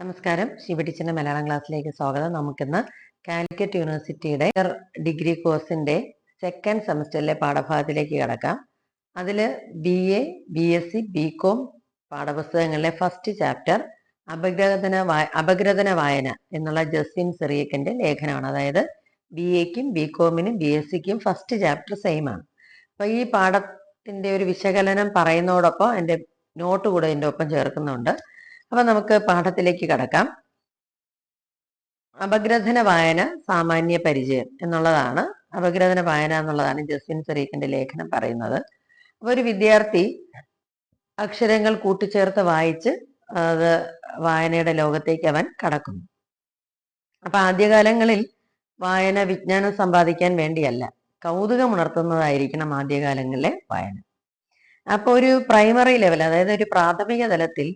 നമസ്കാരം. ശിവടിച്ചിന്റെ മലയാളം ക്ലാസ്സിലേക്ക് സ്വാഗതം. നമുക്കിന്ന് കാലിക്കറ്റ് യൂണിവേഴ്സിറ്റിയുടെ ഡിഗ്രി കോഴ്സിന്റെ സെക്കൻഡ് സെമസ്റ്ററിലെ പാഠഭാഗത്തിലേക്ക് കടക്കാം. അതിൽ BA, BSc, BCom പാഠപുസ്തകങ്ങളിലെ ഫസ്റ്റ് ചാപ്റ്റർ അപഗ്രഥന വായന എന്നുള്ള ജസ്റ്റിൻ സിറിയക്കിന്റെ ലേഖനമാണ്. അതായത് BAക്കും BComനും BScക്കും ഫസ്റ്റ് ചാപ്റ്റർ സെയിം ആണ്. അപ്പൊ ഈ പാഠത്തിന്റെ ഒരു വിശകലനം പറയുന്നതോടൊപ്പം എൻ്റെ നോട്ട് കൂടെ ഇതിൻ്റെ ഒപ്പം ചേർക്കുന്നുണ്ട്. അപ്പൊ നമുക്ക് പാഠത്തിലേക്ക് കടക്കാം. അപഗ്രഥന വായന സാമാന്യ പരിചയം എന്നുള്ളതാണ്. അപഗ്രഥന വായന എന്നുള്ളതാണ് ജസ്റ്റിൻ സിറിയക്കിന്റെ ലേഖനം പറയുന്നത്. അപ്പൊ ഒരു വിദ്യാർത്ഥി അക്ഷരങ്ങൾ കൂട്ടിച്ചേർത്ത് വായിച്ച് അത് വായനയുടെ ലോകത്തേക്ക് അവൻ കടക്കുന്നു. അപ്പൊ ആദ്യകാലങ്ങളിൽ വായന വിജ്ഞാനം സമ്പാദിക്കാൻ വേണ്ടിയല്ല, കൗതുകമുണർത്തുന്നതായിരിക്കണം ആദ്യകാലങ്ങളിലെ വായന. അപ്പൊ ഒരു പ്രൈമറി ലെവൽ, അതായത് ഒരു പ്രാഥമിക തലത്തിൽ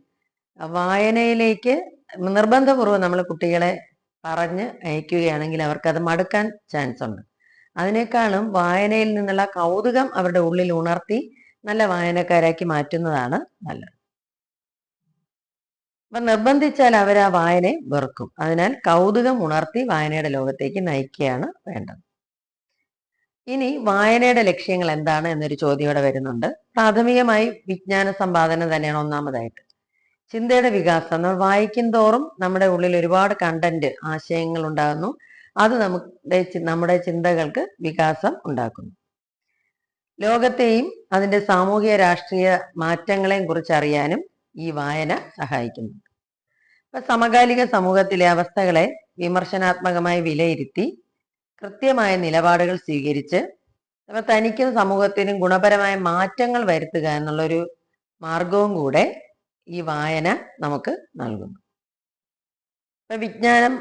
വായനയിലേക്ക് നിർബന്ധപൂർവ്വം നമ്മൾ കുട്ടികളെ പറഞ്ഞ് അയക്കുകയാണെങ്കിൽ അവർക്കത് മടുക്കാൻ ചാൻസ് ഉണ്ട്. അതിനേക്കാളും വായനയിൽ നിന്നുള്ള കൗതുകം അവരുടെ ഉള്ളിൽ ഉണർത്തി നല്ല വായനക്കാരാക്കി മാറ്റുന്നതാണ് നല്ലത്. അപ്പൊ നിർബന്ധിച്ചാൽ അവർ ആ വായനയെ വെറുക്കും. അതിനാൽ കൗതുകം ഉണർത്തി വായനയുടെ ലോകത്തേക്ക് നയിക്കുകയാണ് വേണ്ടത്. ഇനി വായനയുടെ ലക്ഷ്യങ്ങൾ എന്താണ് എന്നൊരു ചോദ്യം ഇവിടെ വരുന്നുണ്ട്. പ്രാഥമികമായി വിജ്ഞാന സമ്പാദനം തന്നെയാണ് ഒന്നാമതായിട്ട്. ചിന്തയുടെ വികാസം, നമ്മൾ വായിക്കും തോറും നമ്മുടെ ഉള്ളിൽ ഒരുപാട് കണ്ടന്റ്, ആശയങ്ങൾ ഉണ്ടാകുന്നു. അത് നമ്മുടെ ചിന്തകൾക്ക് വികാസം ഉണ്ടാക്കുന്നു. ലോകത്തെയും അതിൻ്റെ സാമൂഹിക രാഷ്ട്രീയ മാറ്റങ്ങളെയും കുറിച്ച് അറിയാനും ഈ വായന സഹായിക്കുന്നു. ഇപ്പൊ സമകാലിക സമൂഹത്തിലെ അവസ്ഥകളെ വിമർശനാത്മകമായി വിലയിരുത്തി കൃത്യമായ നിലപാടുകൾ സ്വീകരിച്ച് അപ്പൊ തനിക്കും സമൂഹത്തിനും ഗുണപരമായ മാറ്റങ്ങൾ വരുത്തുക എന്നുള്ളൊരു മാർഗവും കൂടെ ഈ വായന നമുക്ക് നൽകുന്നു. ഇപ്പൊ വിജ്ഞാനം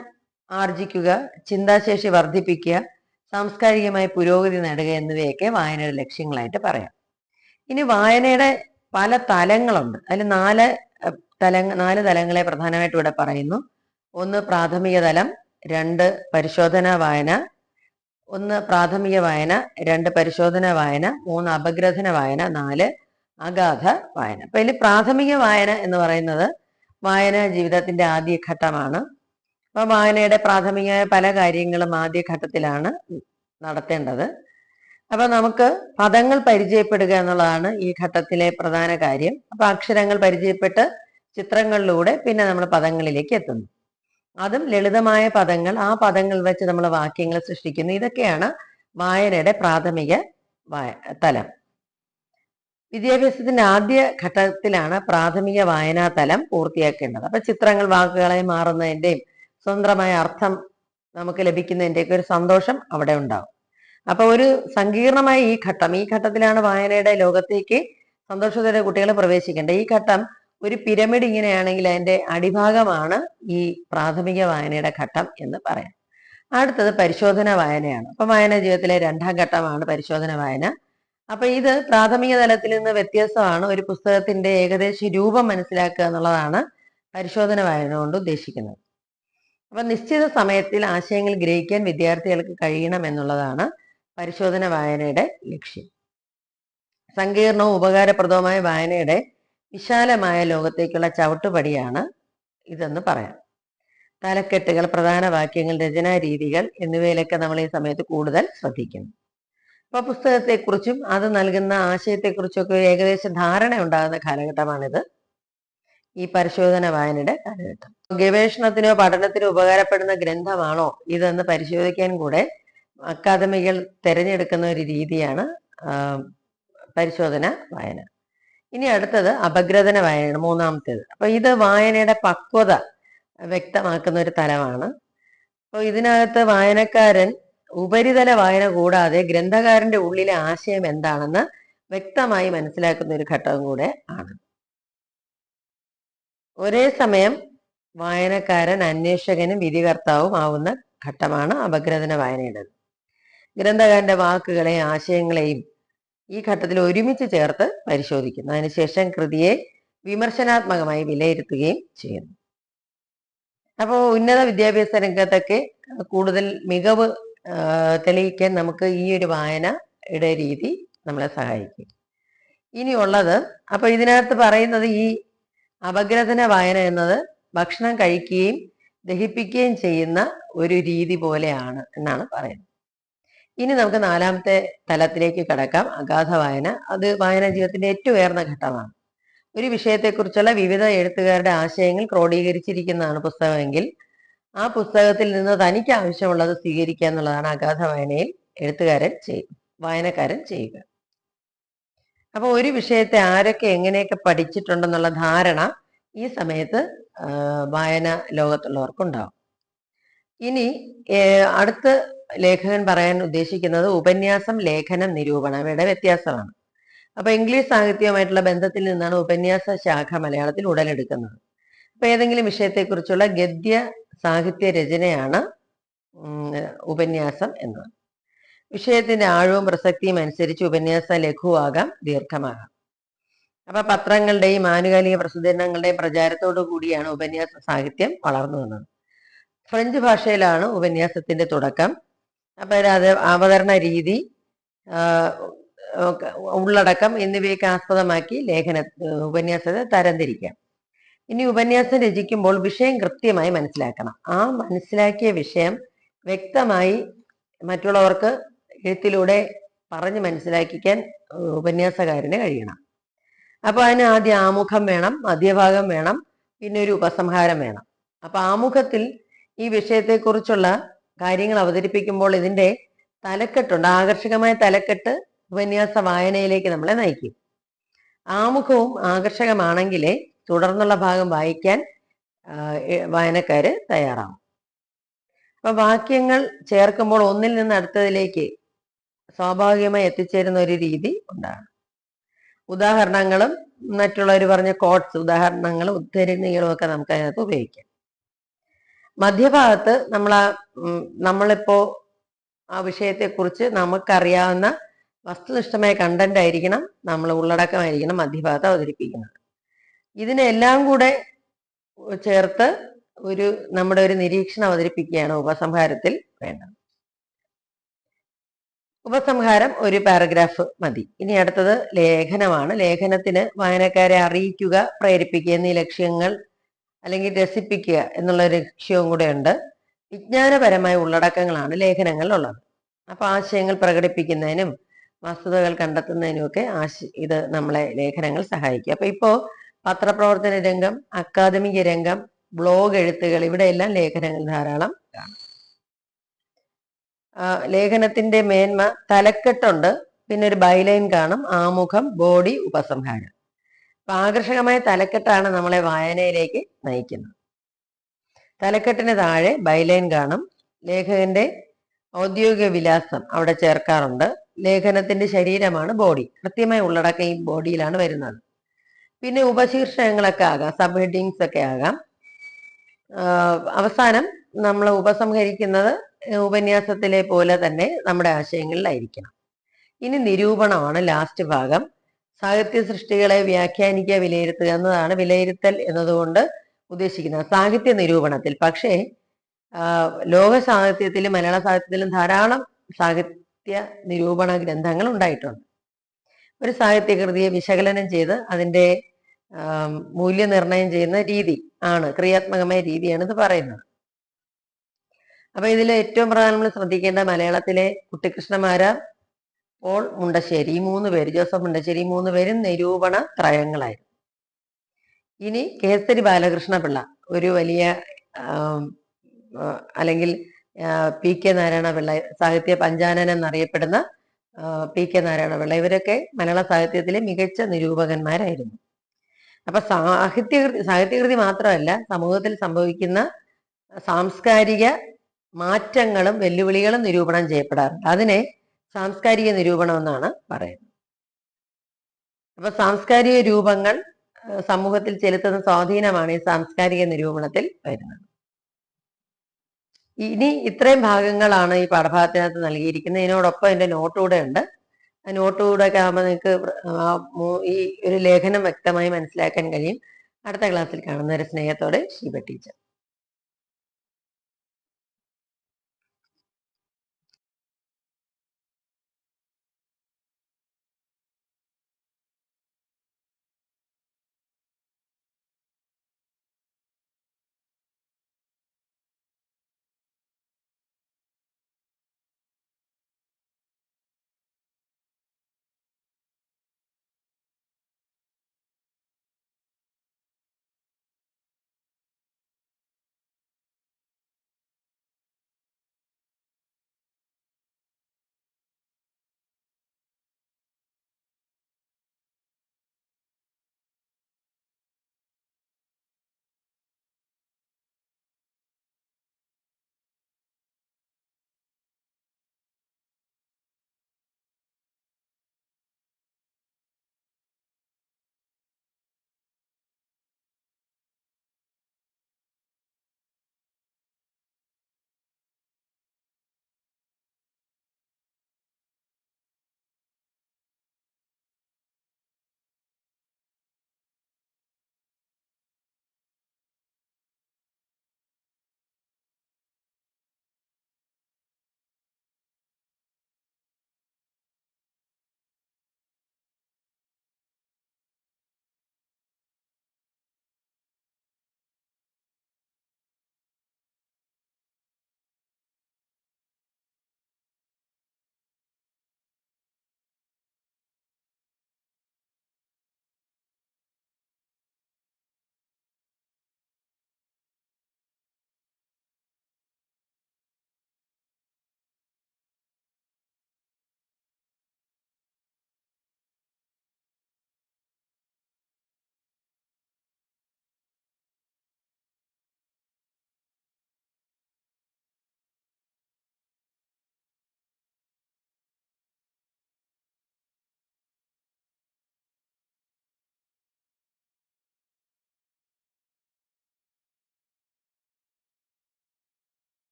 ആർജിക്കുക, ചിന്താശേഷി വർദ്ധിപ്പിക്കുക, സാംസ്കാരികമായി പുരോഗതി നേടുക എന്നിവയൊക്കെ വായനയുടെ ലക്ഷ്യങ്ങളായിട്ട് പറയാം. ഇനി വായനയുടെ പല തലങ്ങളുണ്ട്. അതിൽ നാല് തലങ്ങളെ പ്രധാനമായിട്ട് ഇവിടെ പറയുന്നു. ഒന്ന് പ്രാഥമിക തലം, രണ്ട് പരിശോധനാ വായന, ഒന്ന് പ്രാഥമിക വായന, രണ്ട് പരിശോധന വായന, മൂന്ന് അപഗ്രഥന വായന, നാല് അഗാധ വായന. അപ്പൊ ഇതിൽ പ്രാഥമിക വായന എന്ന് പറയുന്നത് വായന ജീവിതത്തിന്റെ ആദ്യഘട്ടമാണ്. അപ്പൊ വായനയുടെ പ്രാഥമികമായ പല കാര്യങ്ങളും ആദ്യഘട്ടത്തിലാണ് നടത്തേണ്ടത്. അപ്പൊ നമുക്ക് പദങ്ങൾ പരിചയപ്പെടുക എന്നുള്ളതാണ് ഈ ഘട്ടത്തിലെ പ്രധാന കാര്യം. അപ്പൊ അക്ഷരങ്ങൾ പരിചയപ്പെട്ട് ചിത്രങ്ങളിലൂടെ പിന്നെ നമ്മൾ പദങ്ങളിലേക്ക് എത്തുന്നു. അതും ലളിതമായ പദങ്ങൾ, ആ പദങ്ങൾ വെച്ച് നമ്മൾ വാക്യങ്ങൾ സൃഷ്ടിക്കുന്നു. ഇതൊക്കെയാണ് വായനയുടെ പ്രാഥമിക തലം. വിദ്യാഭ്യാസത്തിന്റെ ആദ്യ ഘട്ടത്തിലാണ് പ്രാഥമിക വായനാ തലം പൂർത്തിയാക്കേണ്ടത്. അപ്പൊ ചിത്രങ്ങൾ വാക്കുകളായി മാറുന്നതിൻ്റെയും സ്വന്തമായ അർത്ഥം നമുക്ക് ലഭിക്കുന്നതിൻ്റെയൊക്കെ ഒരു സന്തോഷം അവിടെ ഉണ്ടാവും. അപ്പൊ ഒരു സങ്കീർണമായ ഈ ഘട്ടത്തിലാണ് വായനയുടെ ലോകത്തേക്ക് സന്തോഷത്തോടെ കുട്ടികൾ പ്രവേശിക്കേണ്ടത്. ഈ ഘട്ടം ഒരു പിരമിഡ് ഇങ്ങനെയാണെങ്കിൽ അതിന്റെ അടിഭാഗമാണ് ഈ പ്രാഥമിക വായനയുടെ ഘട്ടം എന്ന് പറയാം. അടുത്തത് പരിശോധന വായനയാണ്. അപ്പൊ വായനാ ജീവിതത്തിലെ രണ്ടാം ഘട്ടമാണ് പരിശോധന വായന. അപ്പൊ ഇത് പ്രാഥമിക തലത്തിൽ നിന്ന് വ്യത്യസ്തമാണ്. ഒരു പുസ്തകത്തിന്റെ ഏകദേശ രൂപം മനസ്സിലാക്കുക എന്നുള്ളതാണ് പരിശോധന വായന കൊണ്ട് ഉദ്ദേശിക്കുന്നത്. അപ്പൊ നിശ്ചിത സമയത്തിൽ ആശയങ്ങൾ ഗ്രഹിക്കാൻ വിദ്യാർത്ഥികൾക്ക് കഴിയണം എന്നുള്ളതാണ് പരിശോധന വായനയുടെ ലക്ഷ്യം. സങ്കീർണവും ഉപകാരപ്രദവുമായ വായനയുടെ വിശാലമായ ലോകത്തേക്കുള്ള ചവിട്ടുപടിയാണ് ഇതെന്ന് പറയാം. തലക്കെട്ടുകൾ, പ്രധാന വാക്യങ്ങൾ, രചനാരീതികൾ എന്നിവയിലൊക്കെ നമ്മൾ ഈ സമയത്ത് കൂടുതൽ ശ്രദ്ധിക്കുന്നു. അപ്പൊ പുസ്തകത്തെക്കുറിച്ചും അത് നൽകുന്ന ആശയത്തെക്കുറിച്ചൊക്കെ ഏകദേശ ധാരണ ഉണ്ടാകുന്ന കാലഘട്ടമാണിത്, ഈ പരിശോധന വായനയുടെ കാലഘട്ടം. ഗവേഷണത്തിനോ പഠനത്തിനോ ഉപകാരപ്പെടുന്ന ഗ്രന്ഥമാണോ ഇതെന്ന് പരിശോധിക്കാൻ കൂടെ അക്കാദമികൾ തിരഞ്ഞെടുക്കുന്ന ഒരു രീതിയാണ് പരിശോധന വായന. ഇനി അടുത്തത് അപഗ്രഥന വായനയാണ്, മൂന്നാമത്തേത്. അപ്പൊ ഇത് വായനയുടെ പക്വത വ്യക്തമാക്കുന്ന ഒരു തലമാണ്. അപ്പോൾ ഇതിനകത്ത് വായനക്കാരൻ ഉപരിതല വായന കൂടാതെ ഗ്രന്ഥകാരന്റെ ഉള്ളിലെ ആശയം എന്താണെന്ന് വ്യക്തമായി മനസ്സിലാക്കുന്ന ഒരു ഘട്ടവും കൂടെ ആണ്. ഒരേ സമയം വായനക്കാരൻ അന്വേഷകനും വിധികർത്താവും ആവുന്ന ഘട്ടമാണ് അപഗ്രഥന വായനയുടേത്. ഗ്രന്ഥകാരന്റെ വാക്കുകളെയും ആശയങ്ങളെയും ഈ ഘട്ടത്തിൽ ഒരുമിച്ച് ചേർത്ത് പരിശോധിക്കുന്നു. അതിനുശേഷം കൃതിയെ വിമർശനാത്മകമായി വിലയിരുത്തുകയും ചെയ്യുന്നു. അപ്പോൾ ഉന്നത വിദ്യാഭ്യാസ രംഗത്തൊക്കെ കൂടുതൽ മികവ് തെളിയിക്കാൻ നമുക്ക് ഈ ഒരു വായനയുടെ രീതി നമ്മളെ സഹായിക്കും. ഇനിയുള്ളത്, അപ്പൊ ഇതിനകത്ത് പറയുന്നത് ഈ അപഗ്രഥന വായന എന്നത് ഭക്ഷണം കഴിക്കുകയും ദഹിപ്പിക്കുകയും ചെയ്യുന്ന ഒരു രീതി പോലെയാണ് എന്നാണ് പറയുന്നത്. ഇനി നമുക്ക് 4ാമത്തെ തലത്തിലേക്ക് കടക്കാം. അഗാധ വായന. അത് വായനാ ജീവിതത്തിന്റെ ഏറ്റവും ഉയർന്ന ഘട്ടമാണ്. ഒരു വിഷയത്തെക്കുറിച്ചുള്ള വിവിധ എഴുത്തുകാരുടെ ആശയങ്ങൾ ക്രോഡീകരിച്ചിരിക്കുന്നതാണ് പുസ്തകമെങ്കിൽ ആ പുസ്തകത്തിൽ നിന്ന് തനിക്ക് ആവശ്യമുള്ളത് സ്വീകരിക്കുക എന്നുള്ളതാണ് അഗാധ വായനയിൽ വായനക്കാരൻ ചെയ്യുക. അപ്പൊ ഒരു വിഷയത്തെ ആരൊക്കെ എങ്ങനെയൊക്കെ പഠിച്ചിട്ടുണ്ടെന്നുള്ള ധാരണ ഈ സമയത്ത് വായന ലോകത്തുള്ളവർക്കുണ്ടാവും. ഇനി അടുത്ത ലേഖകൻ പറയാൻ ഉദ്ദേശിക്കുന്നത് ഉപന്യാസം, ലേഖനം, നിരൂപണം ഇവയുടെ വ്യത്യാസമാണ്. അപ്പൊ ഇംഗ്ലീഷ് സാഹിത്യവുമായിട്ടുള്ള ബന്ധത്തിൽ നിന്നാണ് ഉപന്യാസ ശാഖ മലയാളത്തിൽ ഉടലെടുക്കുന്നത്. അപ്പൊ ഏതെങ്കിലും വിഷയത്തെക്കുറിച്ചുള്ള ഗദ്യ സാഹിത്യ രചനയാണ് ഉപന്യാസം എന്നത്. വിഷയത്തിന്റെ ആഴവും പ്രസക്തിയും അനുസരിച്ച് ഉപന്യാസം ലഘുവാകാം, ദീർഘമാകാം. അപ്പൊ പത്രങ്ങളുടെയും ആനുകാലിക പ്രസിദ്ധീകരണങ്ങളുടെയും പ്രചാരത്തോടു കൂടിയാണ് ഉപന്യാസ സാഹിത്യം വളർന്നു വന്നത്. ഫ്രഞ്ച് ഭാഷയിലാണ് ഉപന്യാസത്തിന്റെ തുടക്കം. അപ്പൊ അത് അവതരണ രീതി, ഉള്ളടക്കം എന്നിവയൊക്കെ ആസ്പദമാക്കി ഉപന്യാസത്തെ തരംതിരിക്കാം. ഇനി ഉപന്യാസം രചിക്കുമ്പോൾ വിഷയം കൃത്യമായി മനസ്സിലാക്കണം. ആ മനസ്സിലാക്കിയ വിഷയം വ്യക്തമായി മറ്റുള്ളവർക്ക് എഴുത്തിലൂടെ പറഞ്ഞ് മനസ്സിലാക്കിക്കാൻ ഉപന്യാസകാരന് കഴിയണം. അപ്പൊ അതിന് ആദ്യം ആമുഖം വേണം, മധ്യഭാഗം വേണം, പിന്നെ ഒരു ഉപസംഹാരം വേണം. അപ്പൊ ആമുഖത്തിൽ ഈ വിഷയത്തെക്കുറിച്ചുള്ള കാര്യങ്ങൾ അവതരിപ്പിക്കുമ്പോൾ ഇതിന്റെ തലക്കെട്ടുണ്ട്. ആകർഷകമായ തലക്കെട്ട് ഉപന്യാസ വായനയിലേക്ക് നമ്മളെ നയിക്കും. ആമുഖവും ആകർഷകമാണെങ്കിലേ തുടർന്നുള്ള ഭാഗം വായിക്കാൻ വായനക്കാര് തയ്യാറാവും. അപ്പൊ വാക്യങ്ങൾ ചേർക്കുമ്പോൾ ഒന്നിൽ നിന്ന് അടുത്തതിലേക്ക് സ്വാഭാവികമായി എത്തിച്ചേരുന്ന ഒരു രീതി ഉണ്ടാകും. ഉദാഹരണങ്ങളും മറ്റുള്ളവർ പറഞ്ഞ കോട്ട്സ്, ഉദാഹരണങ്ങളും ഉദ്ധരണികളും ഒക്കെ നമുക്ക് അതിനകത്ത് ഉപയോഗിക്കാം. മധ്യഭാഗത്ത് നമ്മളിപ്പോ ആ വിഷയത്തെക്കുറിച്ച് നമുക്കറിയാവുന്ന വസ്തുനിഷ്ഠമായ കണ്ടന്റ് ആയിരിക്കണം, ഉള്ളടക്കമായിരിക്കണം മധ്യഭാഗത്ത് അവതരിപ്പിക്കുന്നത്. ഇതിനെല്ലാം കൂടെ ചേർത്ത് നമ്മുടെ ഒരു നിരീക്ഷണം അവതരിപ്പിക്കുകയാണ് ഉപസംഹാരത്തിൽ വേണ്ടത്. ഉപസംഹാരം ഒരു പാരഗ്രാഫ് മതി. ഇനി അടുത്തത് ലേഖനമാണ്. ലേഖനത്തിന് വായനക്കാരെ അറിയിക്കുക, പ്രേരിപ്പിക്കുക എന്നീ ലക്ഷ്യങ്ങൾ, അല്ലെങ്കിൽ രസിപ്പിക്കുക എന്നുള്ള ലക്ഷ്യവും കൂടെ ഉണ്ട്. വിജ്ഞാനപരമായ ഉള്ളടക്കങ്ങളാണ് ലേഖനങ്ങളിലുള്ളത്. അപ്പൊ ആശയങ്ങൾ പ്രകടിപ്പിക്കുന്നതിനും വസ്തുതകൾ കണ്ടെത്തുന്നതിനുമൊക്കെ ഇത് നമ്മളെ ലേഖനങ്ങൾ സഹായിക്കും. അപ്പൊ ഇപ്പോ പത്രപ്രവർത്തന രംഗം, അക്കാദമിക രംഗം, ബ്ലോഗ് എഴുത്തുകൾ, ഇവിടെയെല്ലാം ലേഖനങ്ങൾ ധാരാളം കാണാം. ലേഖനത്തിന്റെ മേന്മ തലക്കെട്ടുണ്ട്, പിന്നെ ഒരു ബൈലൈൻ കാണും, ആമുഖം, ബോഡി, ഉപസംഹാരം. അപ്പൊ ആകർഷകമായ തലക്കെട്ടാണ് നമ്മളെ വായനയിലേക്ക് നയിക്കുന്നത്. തലക്കെട്ടിന് താഴെ ബൈലൈൻ കാണും. ലേഖകന്റെ ഔദ്യോഗിക വിലാസം അവിടെ ചേർക്കാറുണ്ട്. ലേഖനത്തിന്റെ ശരീരമാണ് ബോഡി. കൃത്യമായ ഉള്ളടക്കം ഈ ബോഡിയിലാണ് വരുന്നത്. പിന്നെ ഉപശീർഷകങ്ങളൊക്കെ ആകാം, സബ് ഹെഡിങ്സ് ഒക്കെ ആകാം. അവസാനം നമ്മൾ ഉപസംഹരിക്കുന്നത് ഉപന്യാസത്തിലെ പോലെ തന്നെ നമ്മുടെ ആശയങ്ങളിലായിരിക്കണം. ഇനി നിരൂപണമാണ് ലാസ്റ്റ് ഭാഗം. സാഹിത്യ സൃഷ്ടികളെ വ്യാഖ്യാനിക്കുക, വിലയിരുത്തുക എന്നതാണ് വിലയിരുത്തൽ എന്നതുകൊണ്ട് ഉദ്ദേശിക്കുന്നത് സാഹിത്യ നിരൂപണത്തിൽ. പക്ഷേ ലോക സാഹിത്യത്തിലും മലയാള സാഹിത്യത്തിലും ധാരാളം സാഹിത്യ നിരൂപണ ഗ്രന്ഥങ്ങൾ ഉണ്ടായിട്ടുണ്ട്. ഒരു സാഹിത്യകൃതിയെ വിശകലനം ചെയ്ത് അതിൻ്റെ മൂല്യനിർണയം ചെയ്യുന്ന രീതി ആണ്, ക്രിയാത്മകമായ രീതിയാണ് ഇത് പറയുന്നത്. അപ്പൊ ഇതിൽ ഏറ്റവും പ്രധാനം നമ്മൾ ശ്രദ്ധിക്കേണ്ട മലയാളത്തിലെ കുട്ടിക്കൃഷ്ണമാരാർ, പോൾ മുണ്ടശ്ശേരി, ഈ 3 പേര്, ജോസഫ് മുണ്ടശ്ശേരി, 3 പേരും നിരൂപണ ത്രയങ്ങളായിരുന്നു. ഇനി കേസരി ബാലകൃഷ്ണ പിള്ള, ഒരു വലിയ അല്ലെങ്കിൽ പി കെ നാരായണ പിള്ള, സാഹിത്യ പഞ്ചാനൻ എന്നറിയപ്പെടുന്ന പി കെ നാരായണ പിള്ള, ഇവരൊക്കെ മലയാള സാഹിത്യത്തിലെ മികച്ച നിരൂപകന്മാരായിരുന്നു. അപ്പൊ സാഹിത്യകൃതി മാത്രമല്ല, സമൂഹത്തിൽ സംഭവിക്കുന്ന സാംസ്കാരിക മാറ്റങ്ങളും വെല്ലുവിളികളും നിരൂപണം ചെയ്യപ്പെടാറുണ്ട്. അതിനെ സാംസ്കാരിക നിരൂപണം എന്നാണ് പറയുന്നത്. അപ്പൊ സാംസ്കാരിക രൂപങ്ങൾ സമൂഹത്തിൽ ചെലുത്തുന്ന സ്വാധീനമാണ് ഈ സാംസ്കാരിക നിരൂപണത്തിൽ വരുന്നത്. ഇനി ഇത്രയും ഭാഗങ്ങളാണ് ഈ പാഠഭാഗത്തിനകത്ത് നൽകിയിരിക്കുന്നത്. ഇതിനോടൊപ്പം എൻ്റെ നോട്ട് കൂടെ ഉണ്ട്. ആ നോട്ട് കൂടെ ഒക്കെ ആകുമ്പോൾ നിങ്ങൾക്ക് ഈ ഒരു ലേഖനം വ്യക്തമായി മനസ്സിലാക്കാൻ കഴിയും. അടുത്ത ക്ലാസ്സിൽ കാണുന്നവരെ സ്നേഹത്തോടെ ഷീബ ടീച്ചർ.